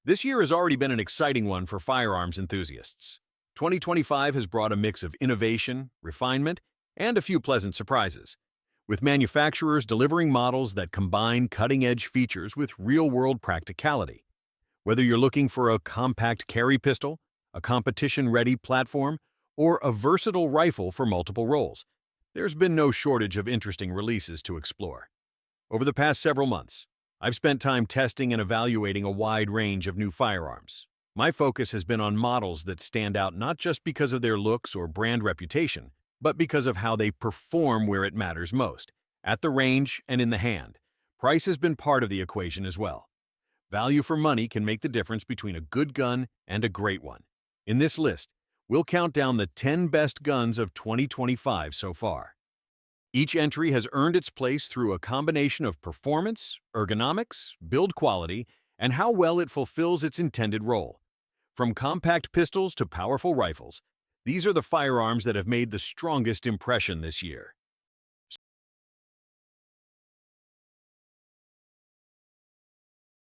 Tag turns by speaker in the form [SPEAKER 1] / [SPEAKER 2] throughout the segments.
[SPEAKER 1] This year has already been an exciting one for firearms enthusiasts. 2025 has brought a mix of innovation, refinement, and a few pleasant surprises, with manufacturers delivering models that combine cutting-edge features with real-world practicality. Whether you're looking for a compact carry pistol, a competition-ready platform, or a versatile rifle for multiple roles, there's been no shortage of interesting releases to explore. Over the past several months, I've spent time testing and evaluating a wide range of new firearms. My focus has been on models that stand out not just because of their looks or brand reputation, but because of how they perform where it matters most, at the range and in the hand. Price has been part of the equation as well. Value for money can make the difference between a good gun and a great one. In this list, we'll count down the 10 best guns of 2025 so far. Each entry has earned its place through a combination of performance, ergonomics, build quality, and how well it fulfills its intended role. From compact pistols to powerful rifles, these are the firearms that have made the strongest impression this year.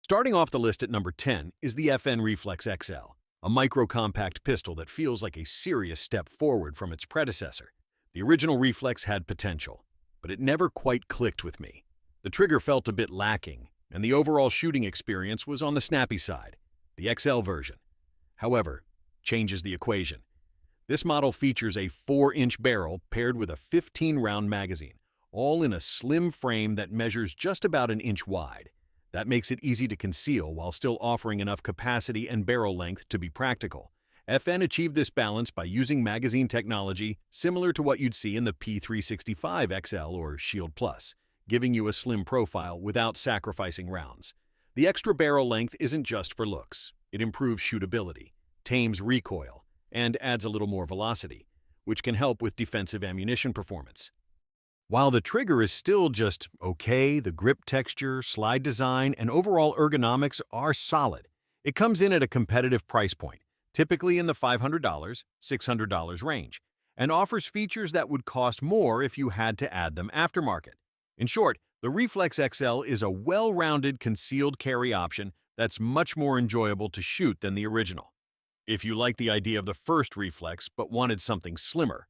[SPEAKER 1] Starting off the list at number 10 is the FN Reflex XL, a micro-compact pistol that feels like a serious step forward from its predecessor. The original Reflex had potential, but it never quite clicked with me. The trigger felt a bit lacking, and the overall shooting experience was on the snappy side. The XL version, however, changes the equation. This model features a 4-inch barrel paired with a 15-round magazine, all in a slim frame that measures just about an inch wide. That makes it easy to conceal while still offering enough capacity and barrel length to be practical. FN achieved this balance by using magazine technology similar to what you'd see in the P365 XL or Shield Plus, giving you a slim profile without sacrificing rounds. The extra barrel length isn't just for looks. It improves shootability, tames recoil, and adds a little more velocity, which can help with defensive ammunition performance. While the trigger is still just okay, the grip texture, slide design, and overall ergonomics are solid. It comes in at a competitive price point, typically in the $500, $600 range, and offers features that would cost more if you had to add them aftermarket. In short, the Reflex XL is a well-rounded concealed carry option that's much more enjoyable to shoot than the original. If you like the idea of the first Reflex but wanted something slimmer,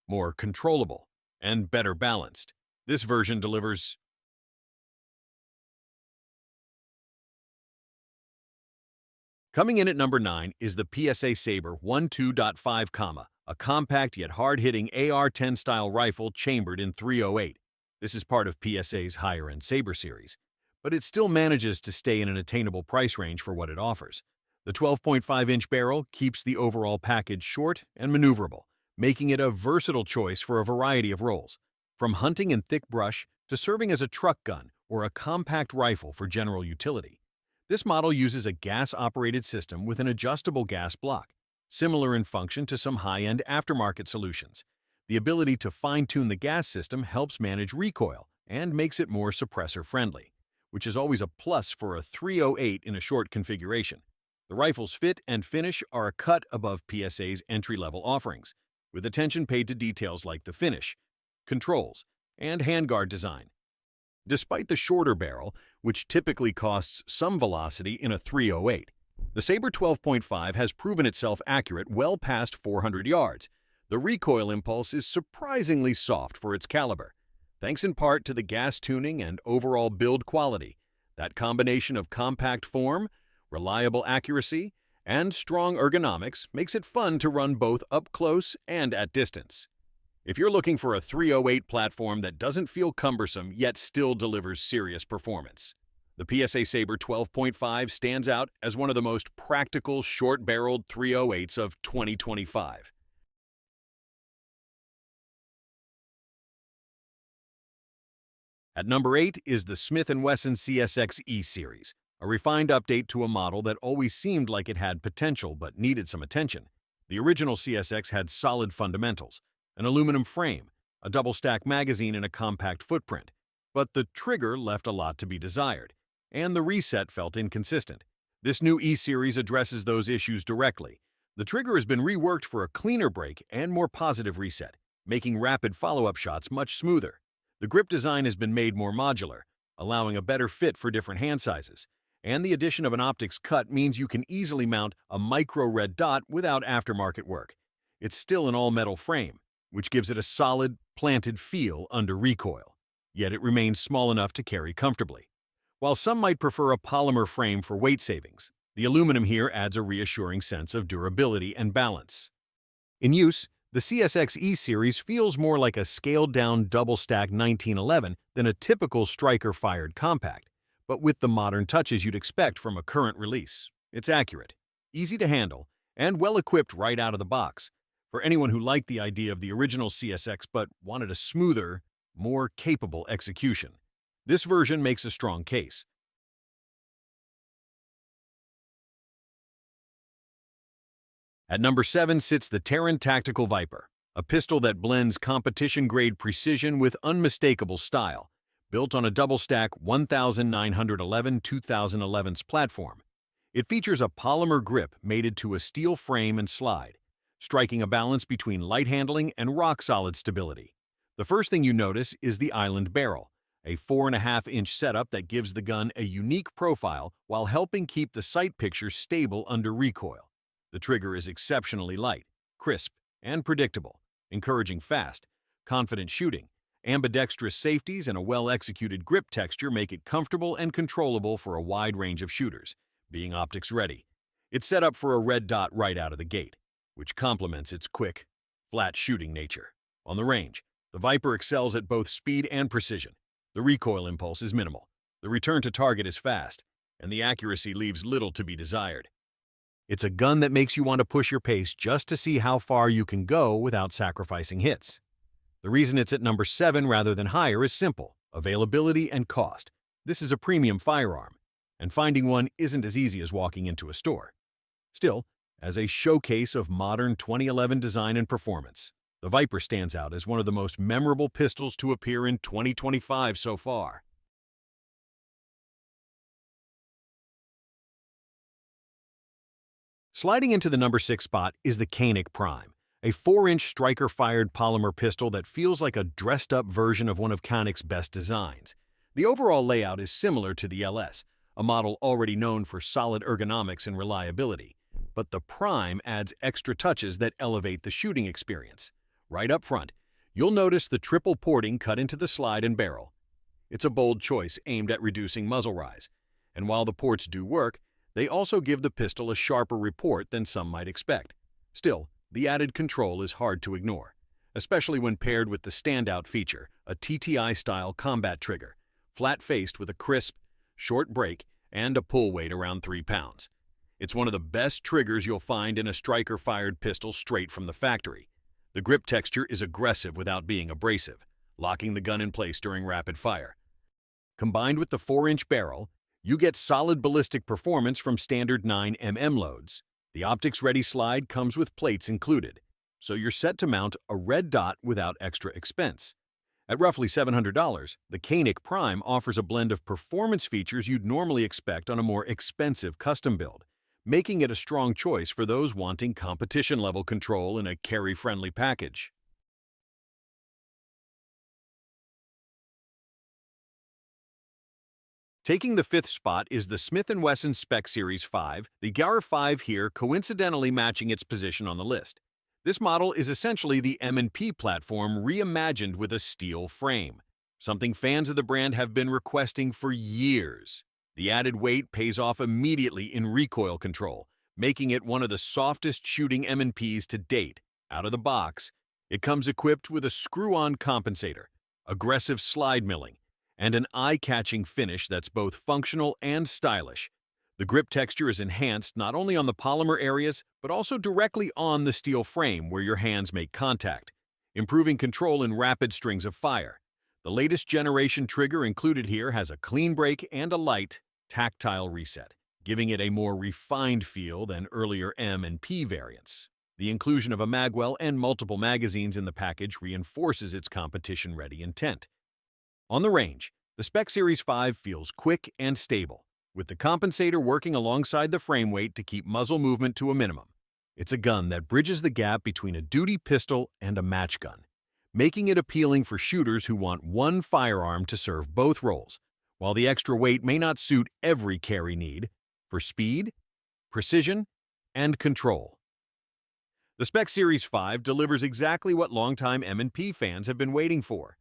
[SPEAKER 1] more controllable, and better balanced, this version delivers. Coming in at number 9 is the PSA Saber 12.5, a compact yet hard-hitting AR-10 style rifle chambered in .308. This is part of PSA's higher-end Saber series, but it still manages to stay in an attainable price range for what it offers. The 12.5-inch barrel keeps the overall package short and maneuverable, making it a versatile choice for a variety of roles, from hunting in thick brush to serving as a truck gun or a compact rifle for general utility. This model uses a gas-operated system with an adjustable gas block, similar in function to some high-end aftermarket solutions. The ability to fine-tune the gas system helps manage recoil and makes it more suppressor-friendly, which is always a plus for a .308 in a short configuration. The rifle's fit and finish are a cut above PSA's entry-level offerings, with attention paid to details like the finish, controls, and handguard design. Despite the shorter barrel, which typically costs some velocity in a .308, the Saber 12.5 has proven itself accurate well past 400 yards. The recoil impulse is surprisingly soft for its caliber, thanks in part to the gas tuning and overall build quality. That combination of compact form, reliable accuracy, and strong ergonomics makes it fun to run both up close and at distance. If you're looking for a .308 platform that doesn't feel cumbersome yet still delivers serious performance, the PSA Saber 12.5 stands out as one of the most practical short-barreled .308s of 2025. At number 8 is the Smith & Wesson CSX E-Series, a refined update to a model that always seemed like it had potential but needed some attention. The original CSX had solid fundamentals, an aluminum frame, a double-stack magazine, and a compact footprint, but the trigger left a lot to be desired, and the reset felt inconsistent. This new E-Series addresses those issues directly. The trigger has been reworked for a cleaner break and more positive reset, making rapid follow-up shots much smoother. The grip design has been made more modular, allowing a better fit for different hand sizes, and the addition of an optics cut means you can easily mount a micro red dot without aftermarket work. It's still an all-metal frame, which gives it a solid, planted feel under recoil, yet it remains small enough to carry comfortably. While some might prefer a polymer frame for weight savings, the aluminum here adds a reassuring sense of durability and balance. In use, the CSX E-Series feels more like a scaled-down double-stack 1911 than a typical striker-fired compact, but with the modern touches you'd expect from a current release. It's accurate, easy to handle, and well-equipped right out of the box, for anyone who liked the idea of the original CSX but wanted a smoother, more capable execution. This version makes a strong case. At number 7 sits the Taran Tactical Viper, a pistol that blends competition-grade precision with unmistakable style, built on a double-stack 1911-2011's platform. It features a polymer grip mated to a steel frame and slide, striking a balance between light handling and rock-solid stability. The first thing you notice is the island barrel, a 4.5-inch setup that gives the gun a unique profile while helping keep the sight picture stable under recoil. The trigger is exceptionally light, crisp, and predictable, encouraging fast, confident shooting. Ambidextrous safeties and a well-executed grip texture make it comfortable and controllable for a wide range of shooters, being optics ready. It's set up for a red dot right out of the gate, which complements its quick, flat shooting nature. On the range, the Viper excels at both speed and precision. The recoil impulse is minimal, the return to target is fast, and the accuracy leaves little to be desired. It's a gun that makes you want to push your pace just to see how far you can go without sacrificing hits. The reason it's at number 7 rather than higher is simple: availability and cost. This is a premium firearm, and finding one isn't as easy as walking into a store. Still, as a showcase of modern 2011 design and performance, the Viper stands out as one of the most memorable pistols to appear in 2025 so far. Sliding into the number 6 spot is the Canik Prime, a 4-inch striker-fired polymer pistol that feels like a dressed-up version of one of Canik's best designs. The overall layout is similar to the LS, a model already known for solid ergonomics and reliability, but the Prime adds extra touches that elevate the shooting experience. Right up front, you'll notice the triple porting cut into the slide and barrel. It's a bold choice aimed at reducing muzzle rise, and while the ports do work, they also give the pistol a sharper report than some might expect. Still, the added control is hard to ignore, especially when paired with the standout feature, a TTI-style combat trigger, flat-faced with a crisp, short break and a pull weight around 3 pounds. It's one of the best triggers you'll find in a striker-fired pistol straight from the factory. The grip texture is aggressive without being abrasive, locking the gun in place during rapid fire. Combined with the 4-inch barrel, you get solid ballistic performance from standard 9mm loads. The optics-ready slide comes with plates included, so you're set to mount a red dot without extra expense. At roughly $700, the Canik Prime offers a blend of performance features you'd normally expect on a more expensive custom build, making it a strong choice for those wanting competition-level control in a carry-friendly package. Taking the 5th spot is the Smith & Wesson Spec Series 5, the Gar 5 here coincidentally matching its position on the list. This model is essentially the M&P platform reimagined with a steel frame, something fans of the brand have been requesting for years. The added weight pays off immediately in recoil control, making it one of the softest shooting M&Ps to date. Out of the box, it comes equipped with a screw-on compensator, aggressive slide milling, and an eye-catching finish that's both functional and stylish. The grip texture is enhanced not only on the polymer areas, but also directly on the steel frame where your hands make contact, improving control in rapid strings of fire. The latest generation trigger included here has a clean break and a light, tactile reset, giving it a more refined feel than earlier M and P variants. The inclusion of a magwell and multiple magazines in the package reinforces its competition-ready intent. On the range, the Spec Series 5 feels quick and stable, with the compensator working alongside the frame weight to keep muzzle movement to a minimum. It's a gun that bridges the gap between a duty pistol and a match gun, making it appealing for shooters who want one firearm to serve both roles. while the extra weight may not suit every carry need for speed, precision, and control. The Spec Series 5 delivers exactly what longtime M&P fans have been waiting for.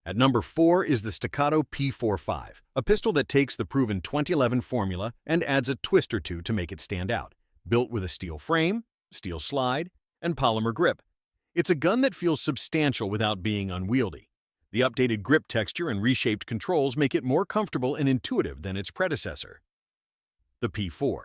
[SPEAKER 1] At number 4 is the Staccato P4-5, a pistol that takes the proven 2011 formula and adds a twist or two to make it stand out. Built with a steel frame, steel slide, and polymer grip, it's a gun that feels substantial without being unwieldy. The updated grip texture and reshaped controls make it more comfortable and intuitive than its predecessor. The P4.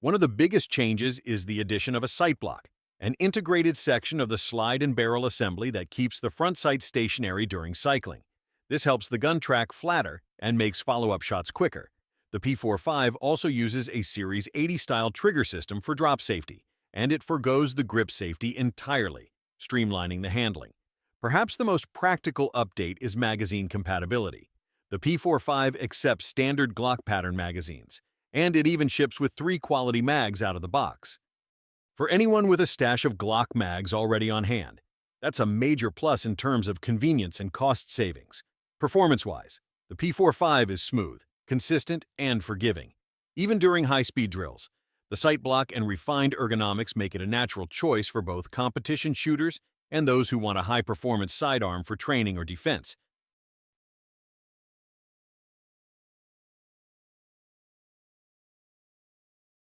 [SPEAKER 1] One of the biggest changes is the addition of a sight block, an integrated section of the slide and barrel assembly that keeps the front sight stationary during cycling. This helps the gun track flatter and makes follow-up shots quicker. The P45 also uses a Series 80-style trigger system for drop safety, and it forgoes the grip safety entirely, streamlining the handling. Perhaps the most practical update is magazine compatibility. The P45 accepts standard Glock pattern magazines, and it even ships with 3 quality mags out of the box. For anyone with a stash of Glock mags already on hand, that's a major plus in terms of convenience and cost savings. Performance-wise, the P45 is smooth, consistent, and forgiving. Even during high-speed drills, the sight block and refined ergonomics make it a natural choice for both competition shooters and those who want a high-performance sidearm for training or defense.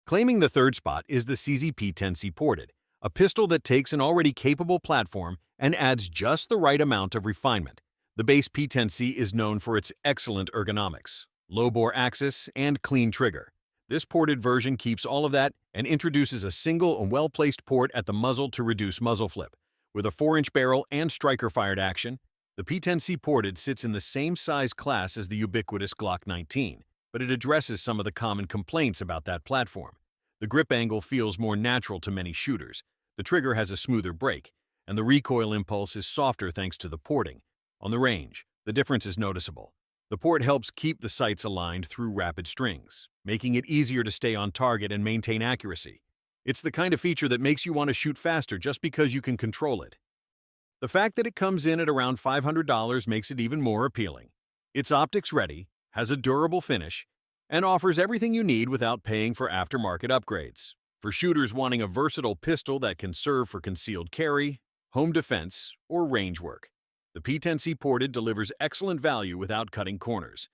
[SPEAKER 1] Claiming the third spot is the P10C Ported, a pistol that takes an already capable platform and adds just the right amount of refinement. The base P10C is known for its excellent ergonomics, low-bore axis, and clean trigger. This ported version keeps all of that and introduces a single and well-placed port at the muzzle to reduce muzzle flip. With a 4-inch barrel and striker-fired action, the P10C Ported sits in the same size class as the ubiquitous Glock 19, but it addresses some of the common complaints about that platform. The grip angle feels more natural to many shooters, the trigger has a smoother break, and the recoil impulse is softer thanks to the porting. On the range, the difference is noticeable. The port helps keep the sights aligned through rapid strings, making it easier to stay on target and maintain accuracy. It's the kind of feature that makes you want to shoot faster just because you can control it. The fact that it comes in at around $500 makes it even more appealing. It's optics ready, has a durable finish, and offers everything you need without paying for aftermarket upgrades. For shooters wanting a versatile pistol that can serve for concealed carry, home defense, or range work, the P10C Ported delivers excellent value without cutting corners.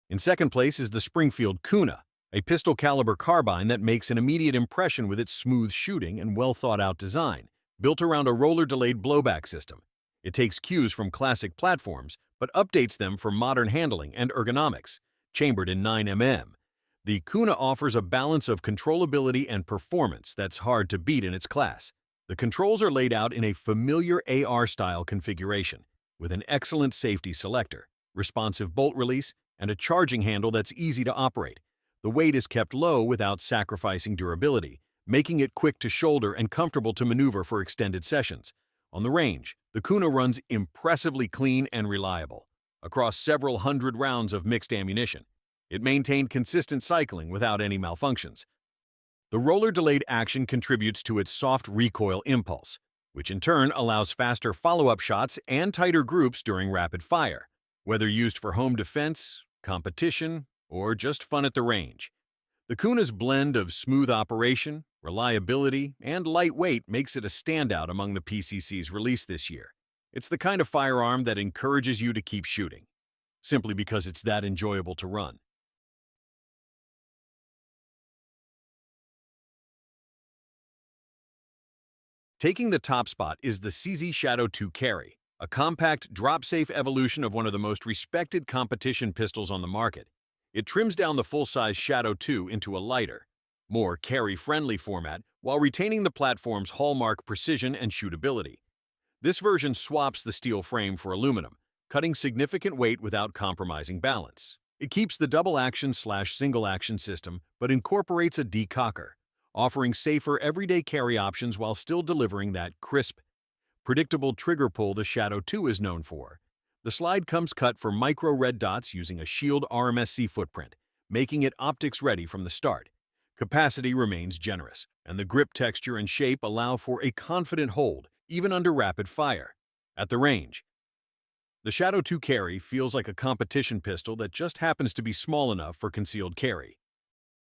[SPEAKER 1] In second place is the Springfield Kuna, a pistol-caliber carbine that makes an immediate impression with its smooth shooting and well-thought-out design, built around a roller-delayed blowback system. It takes cues from classic platforms, but updates them for modern handling and ergonomics. Chambered in 9mm, the Kuna offers a balance of controllability and performance that's hard to beat in its class. The controls are laid out in a familiar AR-style configuration, with an excellent safety selector, responsive bolt release, and a charging handle that's easy to operate. The weight is kept low without sacrificing durability, making it quick to shoulder and comfortable to maneuver for extended sessions. On the range, the Kuna runs impressively clean and reliable, across several hundred rounds of mixed ammunition. It maintained consistent cycling without any malfunctions. The roller-delayed action contributes to its soft recoil impulse, which in turn allows faster follow-up shots and tighter groups during rapid fire, whether used for home defense, competition, or just fun at the range. The Kuna's blend of smooth operation, reliability, and lightweight makes it a standout among the PCCs released this year. It's the kind of firearm that encourages you to keep shooting, simply because it's that enjoyable to run. Taking the top spot is the CZ Shadow 2 Carry, a compact, drop-safe evolution of one of the most respected competition pistols on the market. It trims down the full-size Shadow 2 into a lighter, more carry-friendly format while retaining the platform's hallmark precision and shootability. This version swaps the steel frame for aluminum, cutting significant weight without compromising balance. It keeps the double-action/single-action system but incorporates a decocker, offering safer everyday carry options while still delivering that crisp, predictable trigger pull the Shadow 2 is known for. The slide comes cut for micro red dots using a shield RMSC footprint, making it optics ready from the start. Capacity remains generous, and the grip texture and shape allow for a confident hold, even under rapid fire. At the range, the Shadow 2 carry feels like a competition pistol that just happens to be small enough for concealed carry.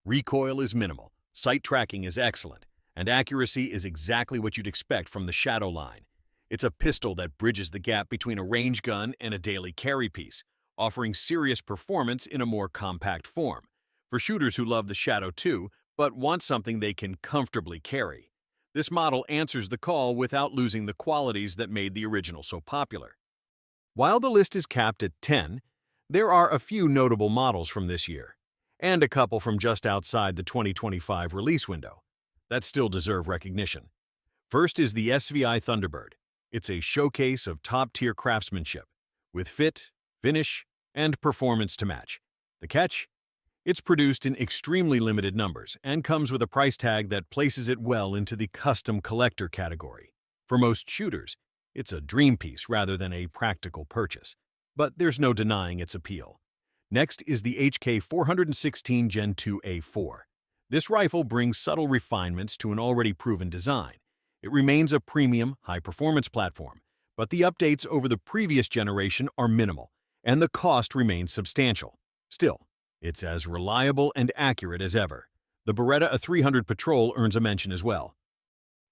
[SPEAKER 1] Recoil is minimal, sight tracking is excellent, and accuracy is exactly what you'd expect from the Shadow line. It's a pistol that bridges the gap between a range gun and a daily carry piece, offering serious performance in a more compact form. For shooters who love the Shadow 2 but want something they can comfortably carry, this model answers the call without losing the qualities that made the original so popular. While the list is capped at 10, there are a few notable models from this year, and a couple from just outside the 2025 release window that still deserve recognition. First is the SVI Thunderbird. It's a showcase of top-tier craftsmanship, with fit, finish, and performance to match. The catch? It's produced in extremely limited numbers and comes with a price tag that places it well into the custom collector category. For most shooters, it's a dream piece rather than a practical purchase, but there's no denying its appeal. Next is the HK 416 Gen 2A4. This rifle brings subtle refinements to an already proven design. It remains a premium, high-performance platform, but the updates over the previous generation are minimal, and the cost remains substantial. Still, it's as reliable and accurate as ever. The Beretta 300 Patrol earns a mention as well.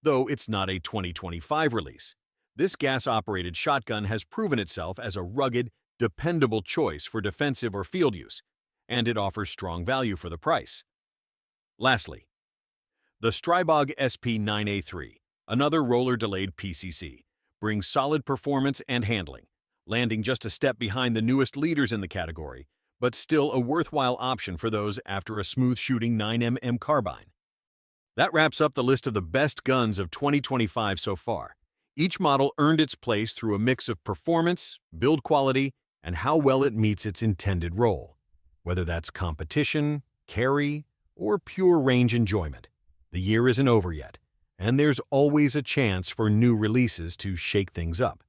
[SPEAKER 1] Though it's not a 2025 release, this gas-operated shotgun has proven itself as a rugged, dependable choice for defensive or field use, and it offers strong value for the price. Lastly, the Strybog SP9A3, another roller-delayed PCC, brings solid performance and handling, landing just a step behind the newest leaders in the category, but still a worthwhile option for those after a smooth-shooting 9mm carbine. That wraps up the list of the best guns of 2025 so far. Each model earned its place through a mix of performance, build quality, and how well it meets its intended role. Whether that's competition, carry, or pure range enjoyment, the year isn't over yet, and there's always a chance for new releases to shake things up.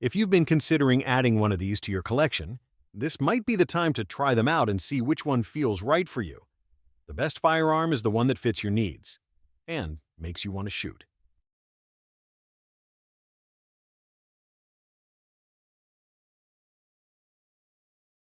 [SPEAKER 1] If you've been considering adding one of these to your collection, this might be the time to try them out and see which one feels right for you. The best firearm is the one that fits your needs and makes you want to shoot.